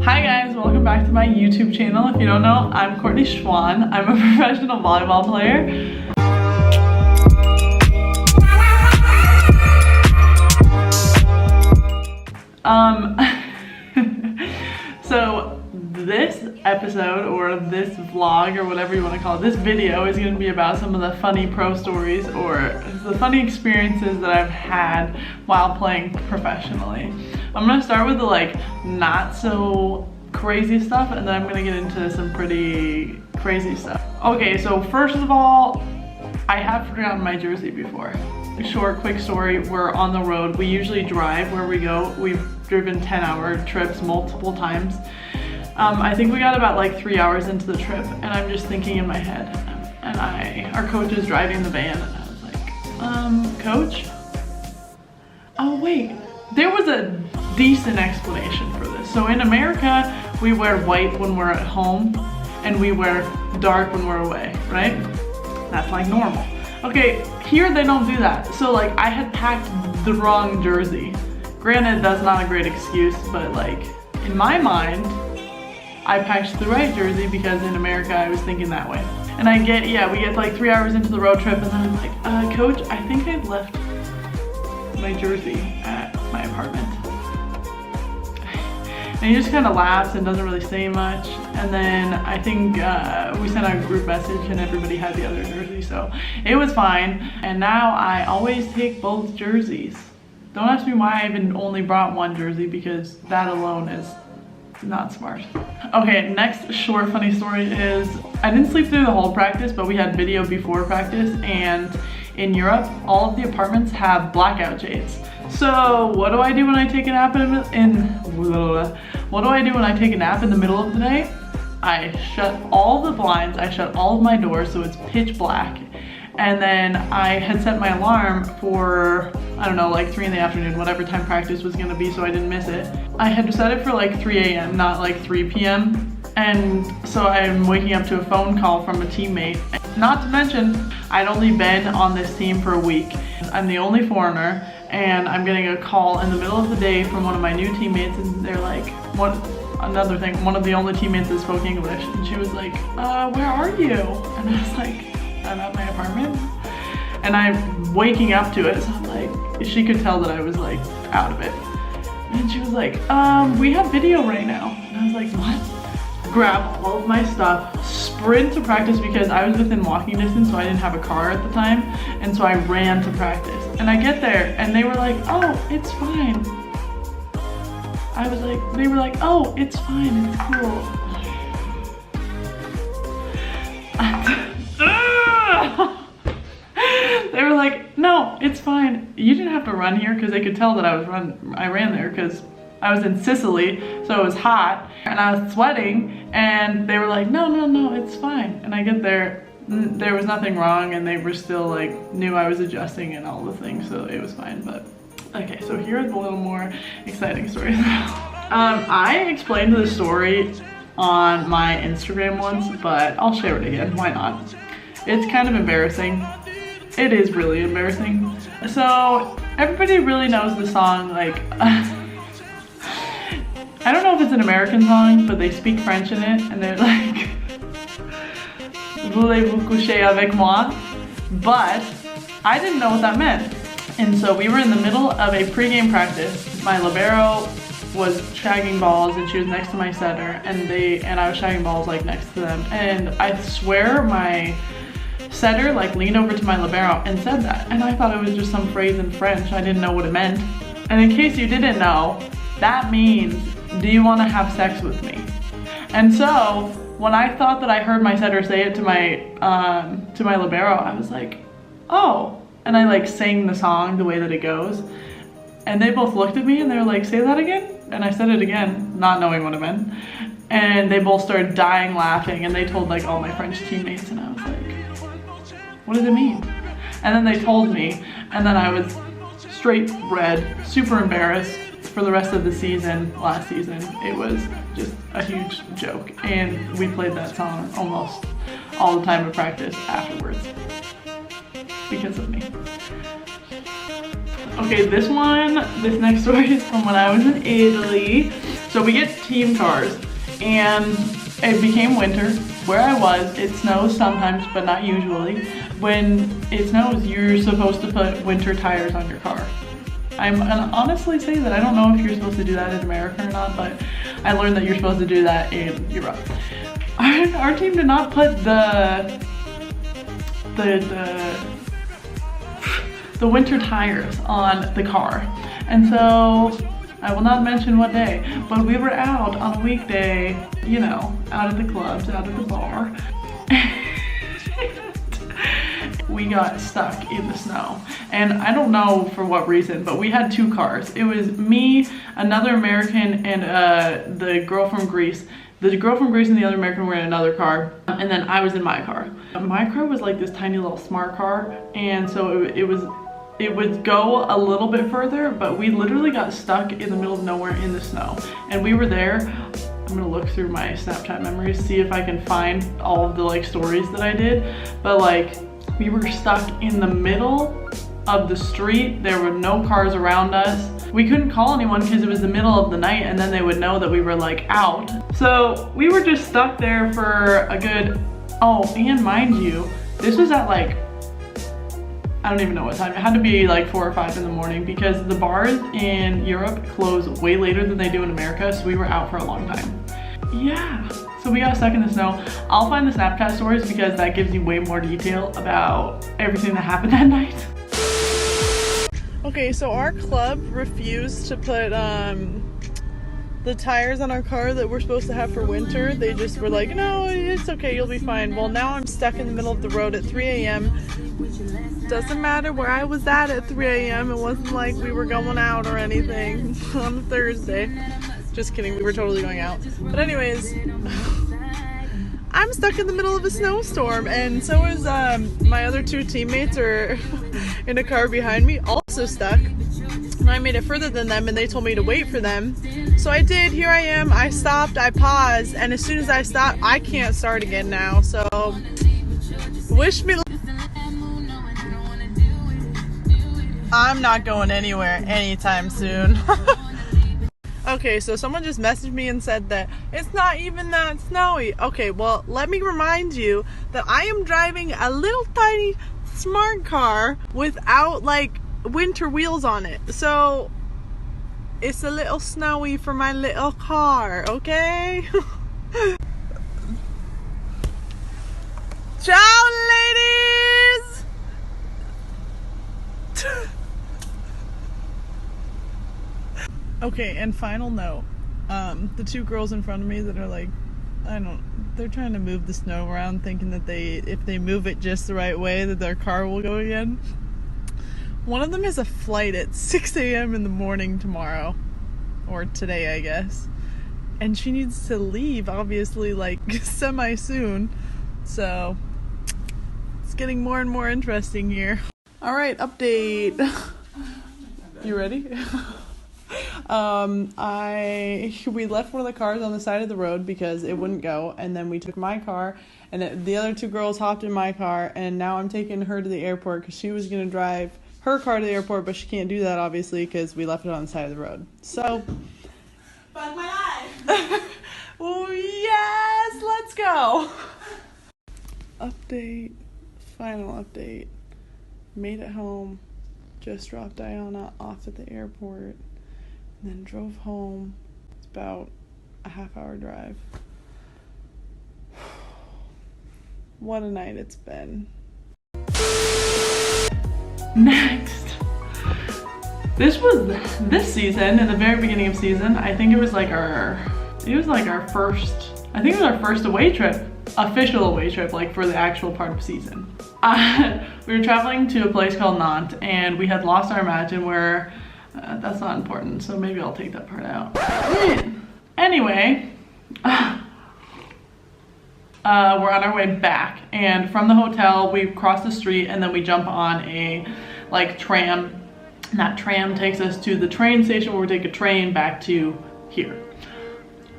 Hi guys, welcome back to my YouTube channel. If you don't know, I'm Courtney Schwan. I'm a professional volleyball player. So this episode, or this vlog, or whatever you want to call it, this video is going to be about some of the funny pro stories or the funny experiences that I've had while playing professionally. I'm going to start with the not so crazy stuff, and then I'm going to get into some pretty crazy stuff. Okay, so first of all, I have forgotten my jersey before. Short, quick story, we're on the road. We usually drive where we go. We've driven 10-hour trips multiple times. I think we got about 3 hours into the trip, and I'm just thinking in my head, and our coach is driving the van, and I was like, coach? Oh wait, there was a decent explanation for this. So in America, we wear white when we're at home, and we wear dark when we're away, right? That's normal. Okay, here they don't do that. So I had packed the wrong jersey. Granted, that's not a great excuse, but in my mind, I packed the right jersey because in America I was thinking that way. And we get 3 hours into the road trip, and then I'm like, coach, I think I left my jersey at my apartment. And he just kind of laughs and doesn't really say much. And then I think we sent out a group message and everybody had the other jersey, so it was fine. And now I always take both jerseys. Don't ask me why I even only brought one jersey, because that alone is not smart. Okay, next short funny story is, I didn't sleep through the whole practice, but we had video before practice, and in Europe, all of the apartments have blackout shades. So what do I do when I take a nap what do I do when I take a nap in the middle of the day? I shut all the blinds, I shut all of my doors so it's pitch black. And then I had set my alarm for, I don't know, 3 in the afternoon, whatever time practice was gonna be, so I didn't miss it. I had set it for 3 a.m., not 3 p.m. And so I'm waking up to a phone call from a teammate. Not to mention, I'd only been on this team for a week. I'm the only foreigner, and I'm getting a call in the middle of the day from one of my new teammates, and they're like, another thing, one of the only teammates that spoke English, and she was like, where are you? And I was like, I'm at my apartment. And I'm waking up to it, so I'm like, she could tell that I was out of it. And she was like, we have video right now. And I was like, what? Grab all of my stuff, sprint to practice, because I was within walking distance, so I didn't have a car at the time, and so I ran to practice. And I get there, and they were like, oh, it's fine. They were like, oh, it's fine, it's cool. They were like, no, it's fine. You didn't have to run here, because they could tell that I ran there because I was in Sicily, so it was hot, and I was sweating, and they were like, no, it's fine. And I get there, there was nothing wrong, and they were still knew I was adjusting and all the things, so it was fine. But okay, so here are the little more exciting stories. I explained the story on my Instagram once, but I'll share it again, why not? It's kind of embarrassing. It is really embarrassing. So everybody really knows the song, I don't know if it's an American song, but they speak French in it, and they're like, voulez-vous coucher avec moi? But I didn't know what that meant. And so we were in the middle of a pregame practice. My libero was shagging balls, and she was next to my setter, and I was shagging balls next to them. And I swear my setter leaned over to my libero and said that. And I thought it was just some phrase in French. I didn't know what it meant. And in case you didn't know, that means, do you want to have sex with me? And so when I thought that I heard my setter say it to my libero, I was like, oh. And I sang the song the way that it goes. And they both looked at me and they were like, say that again? And I said it again, not knowing what it meant. And they both started dying laughing, and they told all my French teammates, and I was like, what does it mean? And then they told me, and then I was straight red, super embarrassed. For the rest of the season, last season, it was just a huge joke, and we played that song almost all the time at practice afterwards because of me. Okay, this next story is from when I was in Italy. So we get team cars, and it became winter. Where I was, it snows sometimes, but not usually. When it snows, you're supposed to put winter tires on your car. I'm gonna honestly say that I don't know if you're supposed to do that in America or not, but I learned that you're supposed to do that in Europe. Our team did not put the winter tires on the car. And so, I will not mention what day, but we were out on a weekday, you know, out at the clubs, out at the bar. We got stuck in the snow. And I don't know for what reason, but we had two cars. It was me, another American, and the girl from Greece. The girl from Greece and the other American were in another car, and then I was in my car. My car was like this tiny little smart car, and so it would go a little bit further, but we literally got stuck in the middle of nowhere in the snow. And we were there. I'm gonna look through my Snapchat memories, see if I can find all of the like stories that I did. But like, we were stuck in the middle of the street. There were no cars around us. We couldn't call anyone because it was the middle of the night, and then they would know that we were like out. So we were just stuck there for a good, oh, and mind you, this was at like, I don't even know what time. It had to be like 4 or 5 in the morning because the bars in Europe close way later than they do in America, so we were out for a long time. Yeah, so we got stuck in the snow. I'll find the Snapchat stories because that gives you way more detail about everything that happened that night. Okay, so our club refused to put the tires on our car that we're supposed to have for winter. They just were like, no, it's okay, you'll be fine. Well, now I'm stuck in the middle of the road at 3 a.m. Doesn't matter where I was at 3 a.m. It wasn't like we were going out or anything on a Thursday. Just kidding, we were totally going out. But anyways, I'm stuck in the middle of a snowstorm, and so is my other two teammates are in a car behind me, also stuck. And I made it further than them, and they told me to wait for them. So I did. Here I am. I stopped, I paused, and as soon as I stopped, I can't start again now. So wish me luck. I'm not going anywhere anytime soon. Okay, so someone just messaged me and said that it's not even that snowy. Okay, well, let me remind you that I am driving a little tiny smart car without like winter wheels on it. So it's a little snowy for my little car, okay? Ciao, ladies! Okay, and final note, the two girls in front of me that are like, they're trying to move the snow around thinking that if they move it just the right way that their car will go again. One of them has a flight at 6 a.m. in the morning tomorrow, or today I guess, and she needs to leave obviously like semi soon, so it's getting more and more interesting here. Alright, update. You ready? We left one of the cars on the side of the road because it wouldn't go, and then we took my car, and the other two girls hopped in my car, and now I'm taking her to the airport because she was going to drive her car to the airport, but she can't do that obviously because we left it on the side of the road. So, fuck my life. Oh yes, let's go. Update, final update. Made it home. Just dropped Diana off at the airport. Then drove home. It's about a half-hour drive. What a night it's been. Next. This season, in the very beginning of season, I think it was like our first away trip. Official away trip, like for the actual part of season. We were traveling to a place called Nantes, and we had lost our Imagine where that's not important, so maybe I'll take that part out. Anyway, we're on our way back, and from the hotel we cross the street and then we jump on a like tram. And that tram takes us to the train station where we take a train back to here.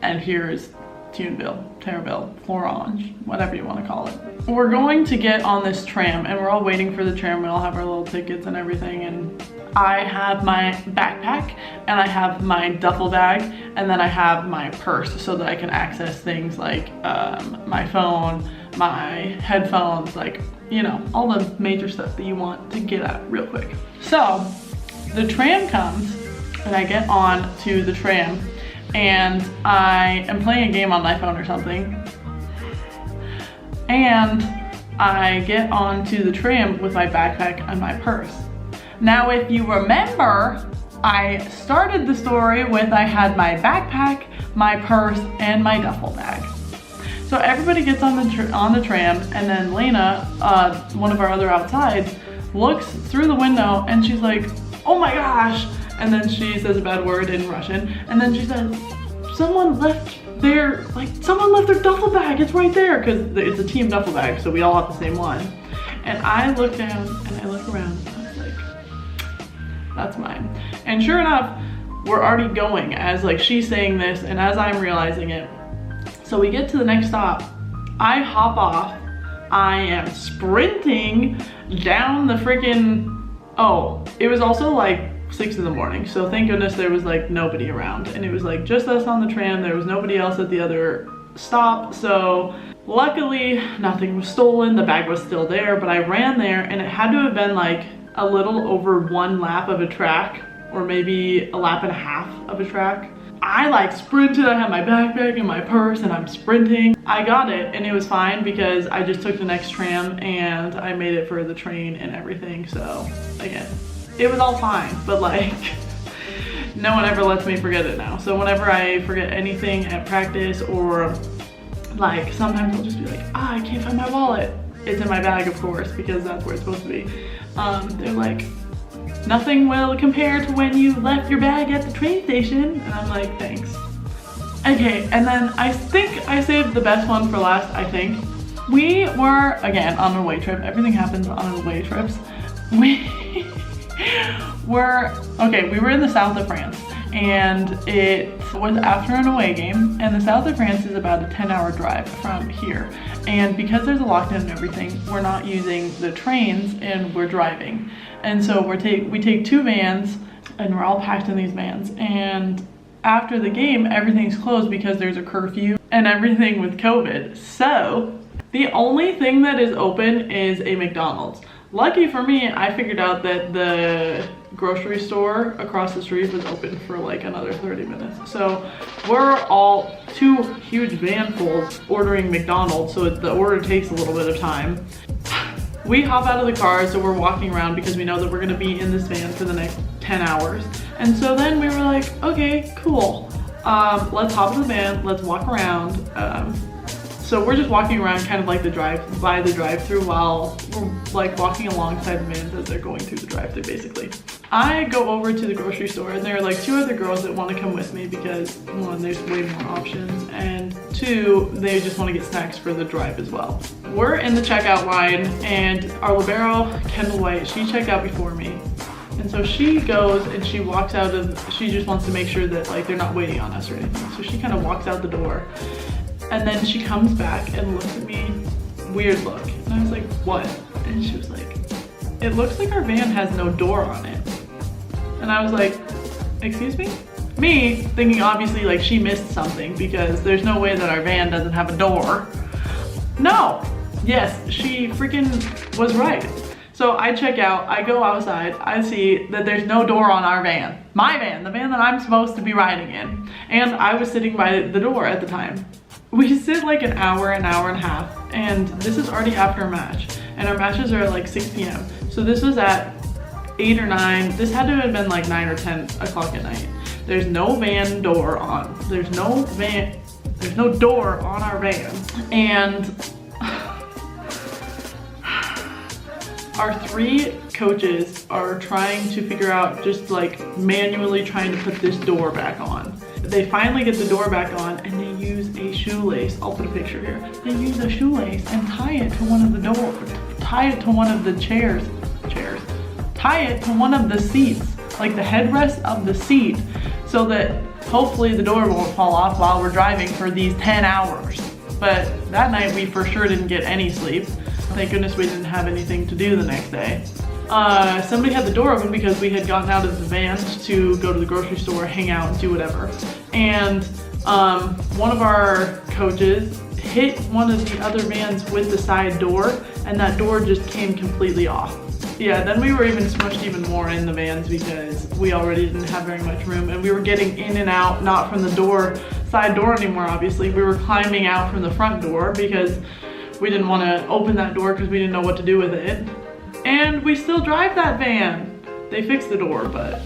And here is Thionville, Terreville, Florange, whatever you want to call it. We're going to get on this tram, and we're all waiting for the tram. We all have our little tickets and everything, and I have my backpack and I have my duffel bag, and then I have my purse so that I can access things like my phone, my headphones, like, you know, all the major stuff that you want to get at real quick. So the tram comes and I get on to the tram and I am playing a game on my phone or something, and I get onto the tram with my backpack and my purse. Now, if you remember, I started the story with I had my backpack, my purse, and my duffel bag. So everybody gets on the tram, and then Lena, one of our other outsides, looks through the window and she's like, oh my gosh, and then she says a bad word in Russian, and then she says, someone left their duffel bag, it's right there, because it's a team duffel bag, so we all have the same one. And I look down and I look around and I was like, that's mine. And sure enough, we're already going as like she's saying this and as I'm realizing it. So we get to the next stop, I hop off, I am sprinting down the freaking, oh, it was also like 6 in the morning, so thank goodness there was like nobody around, and it was like just us on the tram. There was nobody else at the other stop, so luckily nothing was stolen. The bag was still there, but I ran there and it had to have been like a little over 1 lap of a track, or maybe a lap and a half of a track. I like sprinted, I had my backpack and my purse and I'm sprinting. I got it and it was fine because I just took the next tram and I made it for the train and everything. So again, it was all fine, but like no one ever lets me forget it now. So whenever I forget anything at practice, or like sometimes I'll just be like, I can't find my wallet. It's in my bag, of course, because that's where it's supposed to be. They're like, nothing will compare to when you left your bag at the train station. And I'm like, thanks. Okay, and then I think I saved the best one for last, I think. We were, again, on an away trip. Everything happens on away trips. We were in the south of France, and it was after an away game, and the south of France is about a 10-hour drive from here. And because there's a lockdown and everything, we're not using the trains and we're driving. And so we take 2 vans and we're all packed in these vans. And after the game, everything's closed because there's a curfew and everything with COVID. So the only thing that is open is a McDonald's. Lucky for me, I figured out that the grocery store across the street was open for like another 30 minutes. So we're all 2 huge vanfuls ordering McDonald's, so the order takes a little bit of time. We hop out of the car, so we're walking around because we know that we're gonna be in this van for the next 10 hours. And so then we were like, okay, cool. Let's hop in the van, let's walk around. So we're just walking around kind of like by the drive-through while we're like walking alongside the vans as they're going through the drive-through basically. I go over to the grocery store and there are like 2 other girls that want to come with me because 1, there's way more options, and 2, they just want to get snacks for the drive as well. We're in the checkout line and our libero, Kendall White, she checked out before me. And so she goes and she walks out she just wants to make sure that like they're not waiting on us or anything. So she kind of walks out the door. And then she comes back and looks at me, weird look. And I was like, what? And she was like, it looks like our van has no door on it. And I was like, excuse me? Me thinking obviously like she missed something because there's no way that our van doesn't have a door. No, yes, she freaking was right. So I check out, I go outside, I see that there's no door on our van. My van, the van that I'm supposed to be riding in. And I was sitting by the door at the time. We sit like an hour and a half, and this is already after a match, and our matches are at like 6 p.m. So this was at 8 or 9, this had to have been like 9 or 10 o'clock at night. There's no van door on, there's no door on our van, and our 3 coaches are trying to figure out, just like manually trying to put this door back on. They finally get the door back on and they use a shoelace. I'll put a picture here. They use a shoelace and tie it to one of the doors, tie it to one of the chairs, tie it to one of the seats, like the headrest of the seat, so that hopefully the door won't fall off while we're driving for these 10 hours. But that night we for sure didn't get any sleep. Thank goodness we didn't have anything to do the next day. somebody had the door open because we had gotten out of the van to go to the grocery store, hang out, do whatever. And one of our coaches hit one of the other vans with the side door, and that door just came completely off. Yeah, then we were even smushed even more in the vans because we already didn't have very much room, and we were getting in and out, not from the side door anymore, obviously. We were climbing out from the front door because we didn't want to open that door because we didn't know what to do with it. And we still drive that van. They fixed the door, but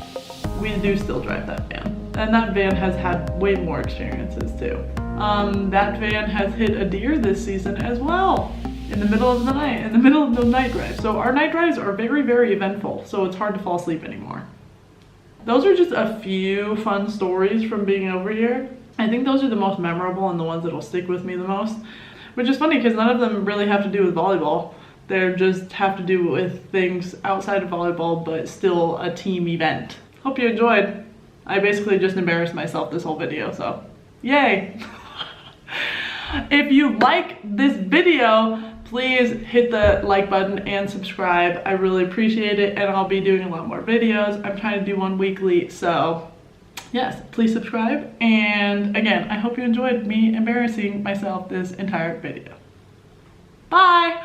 we do still drive that van. And that van has had way more experiences too. That van has hit a deer this season as well. In the middle of the night drive. So our night drives are very, very eventful, so it's hard to fall asleep anymore. Those are just a few fun stories from being over here. I think those are the most memorable and the ones that'll stick with me the most, which is funny because none of them really have to do with volleyball. They just have to do with things outside of volleyball, but still a team event. Hope you enjoyed. I basically just embarrassed myself this whole video, so yay! If you like this video, please hit the like button and subscribe. I really appreciate it, and I'll be doing a lot more videos. I'm trying to do one weekly, so yes, please subscribe. And again, I hope you enjoyed me embarrassing myself this entire video. Bye!